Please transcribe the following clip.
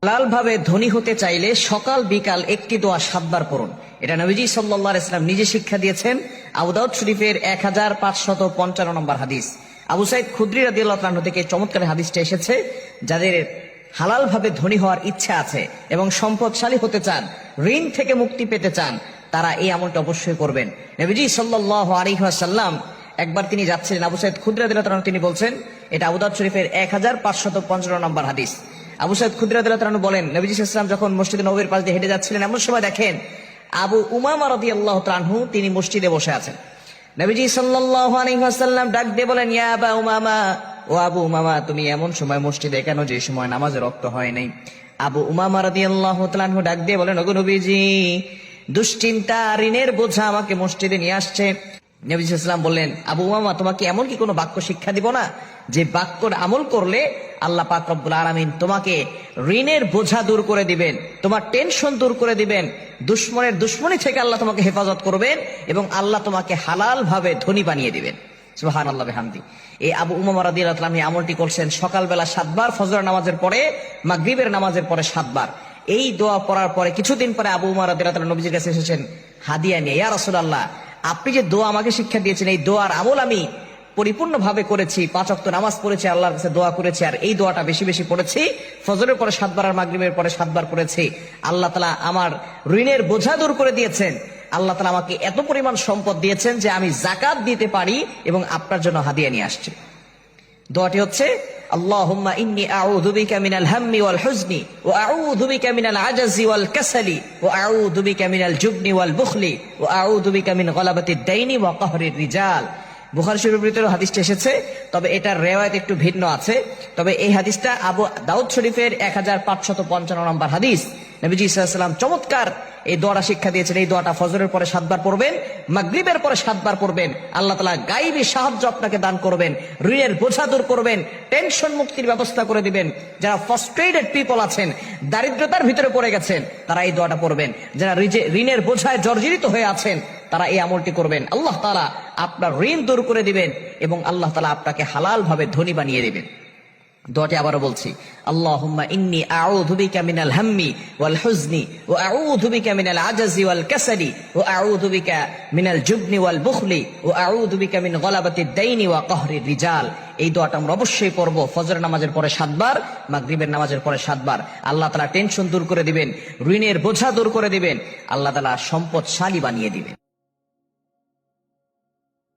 হালাল ভাবে ধনী হতে চাইলে সকাল বিকাল একটি দোয়া 7 বার পড়ুন। এটা নবীজি সাল্লাল্লাহু আলাইহি ওয়াসাল্লাম নিজে শিক্ষা দিয়েছেন। আবু দাউদ শরীফের 1555 নম্বর হাদিস। আবু সাইদ খুদরি রাদিয়াল্লাহু তাআলা থেকে চমৎকার হাদিসটা এসেছে, যাদের হালাল ভাবে ধনী হওয়ার ইচ্ছা আছে এবং সম্পদশালী হতে চান, ঋণ থেকে মুক্তি পেতে চান, তারা এই আমলটা অবশ্যই করবেন। নবীজি সাল্লাল্লাহু আলাইহি ওয়াসাল্লাম একবার তিনি যাচ্ছিলেন, আবু সাইদ খুদরি রাদিয়াল্লাহু তাআলা তিনি বলছেন, এটা আবু দাউদ শরীফের 1555 নম্বর হাদিস। আবু সাইদ খুদরি রাদিয়াল্লাহু তাআলা বলেন, নবীজি সাল্লাল্লাহু আলাইহি ওয়াসাল্লাম যখন মসজিদে নববীর পাশ দিয়ে হেঁটে যাচ্ছিলেন, এমন সময় দেখেন আবু উমামা রাদিয়াল্লাহু তাআলা তিনি মসজিদে বসে আছেন। নবীজি সাল্লাল্লাহু আলাইহি ওয়াসাল্লাম ডাক দিয়ে বলেন, ইয়া আবা উমামা, ও আবু উমামা, তুমি এমন সময় মসজিদে কেন যে সময় নামাজের ওয়াক্ত হয় নাই? আবু উমামা রাদিয়াল্লাহু তাআলা ডাক দিয়ে বলেন, ওগো নবীজি, দুশ্চিন্তা ঋণের বোঝা আমাকে মসজিদে নিয়ে আসছে। নবী সাল্লাল্লাহু আলাইহি ওয়াসাল্লাম বললেন, আবু উমামা, তোমাকে এমন কি কোনো বাক্য শিক্ষা দিব না যে বাক্যর আমল করলে আল্লাহ পাক রব্বুল আলামিন তোমাকে ঋণের বোঝা দূর করে দিবেন, তোমার টেনশন দূর করে দিবেন, দুশ্মনের দুশ্মনী থেকে আল্লাহ তোমাকে হেফাজত করবেন এবং আল্লাহ তোমাকে হালাল ভাবে ধনী বানিয়ে দিবেন। সুবহানাল্লাহ বিহামদি। এই আবু উমামা রাদিয়াল্লাহু তাআলা আমলটি করছেন সকালবেলা 7 বার, ফজর নামাজের পরে, মাগরিবের নামাজের পরে 7 বার। এই দোয়া পড়ার পরে কিছুদিন পরে আবু উমামা রাদিয়াল্লাহু তাআলা নবীজির কাছে এসেছেন হাদিয়া নিয়ে, ইয়া রাসূলুল্লাহ, আপনি যে দোয়া আমাকে শিক্ষা দিয়েছেন, এই দোয়ার আমল আমি পরিপূর্ণভাবে করেছি, 5 ওয়াক্ত নামাজ পড়েছি, আল্লাহর কাছে দোয়া করেছি, আর এই দোয়াটা বেশি বেশি পড়েছি, ফজরের পরে 7 বার আর মাগরিবের পরে 7 বার পড়েছি। আল্লাহ তাআলা আমার ঋণের বোঝা দূর করে দিয়েছেন, আল্লাহ তাআলা আমাকে এত পরিমাণ সম্পদ দিয়েছেন যে আমি যাকাত দিতে পারি এবং আপনার জন্য হাদিয়া নিয়ে আসছি। দোয়াটি হচ্ছে, আল্লাহুম্মা ইন্নী আউযু বিকা মিনাল হাম্মি ওয়াল হুজনি ওয়া আউযু বিকা মিনাল আজাজি ওয়াল কাসালি ওয়া আউযু বিকা মিনাল জুবনি ওয়াল বুখলি ওয়া আউযু বিকা মিন গলাবাতিদ দাইনি ওয়া কাহরির রিজাল। বুখারী শরীফের ভিতরে হাদিসটা এসেছে, তবে এটার রিওয়ায়াত একটু ভিন্ন আছে। তবে এই হাদিসটা আবু দাউদ শরীফের 1555 নম্বর হাদিস। নবীজি সাল্লাল্লাহু আলাইহি ওয়াসাল্লাম চমৎকার এই দোয়াটা শিক্ষা দিয়েছেন। এই দোয়াটা ফজরের পরে 7 বার পড়বেন, মাগরিবের পরে 7 বার পড়বেন। আল্লাহ তাআলা গায়বী সাহায্য আপনাকে দান করবেন, ঋণের বোঝা দূর করবেন, টেনশন মুক্তির ব্যবস্থা করে দিবেন। যারা ফ্রাস্ট্রেটেড পিপল আছেন, দারিদ্রতার ভিতরে পড়ে গেছেন, তারা এই দোয়াটা পড়বেন। যারা ঋণের বোঝায় জর্জরিত হয়ে আছেন, তারা এই আমলটি করবেন। আল্লাহ তাআলা আপনার ঋণ দূর করে দিবেন এবং আল্লাহ তাআলা আপনাকে হালাল ভাবে ধনী বানিয়ে দিবেন। দোয়াটি আবারও বলছি, আল্লাহুম্মা ইন্নী আউযু বিকা মিনাল হাম্মি ওয়াল হুজনি ওয়া আউযু বিকা মিনাল আজাজি ওয়াল কাসালি ওয়া আউযু বিকা মিনাল জুবনি ওয়াল বুখলি ওয়া আউযু বিকা মিন গলাবাতিদ দাইনি ওয়া কাহরির রিজাল। এই দোয়াটা আমরা অবশ্যই পড়ব ফজর নামাজের পরে 7 বার, মাগরিবের নামাজের পরে 7 বার। আল্লাহ তাআলা টেনশন দূর করে দিবেন, ঋণের বোঝা দূর করে দিবেন, আল্লাহ তাআলা সম্পদশালী বানিয়ে দিবেন।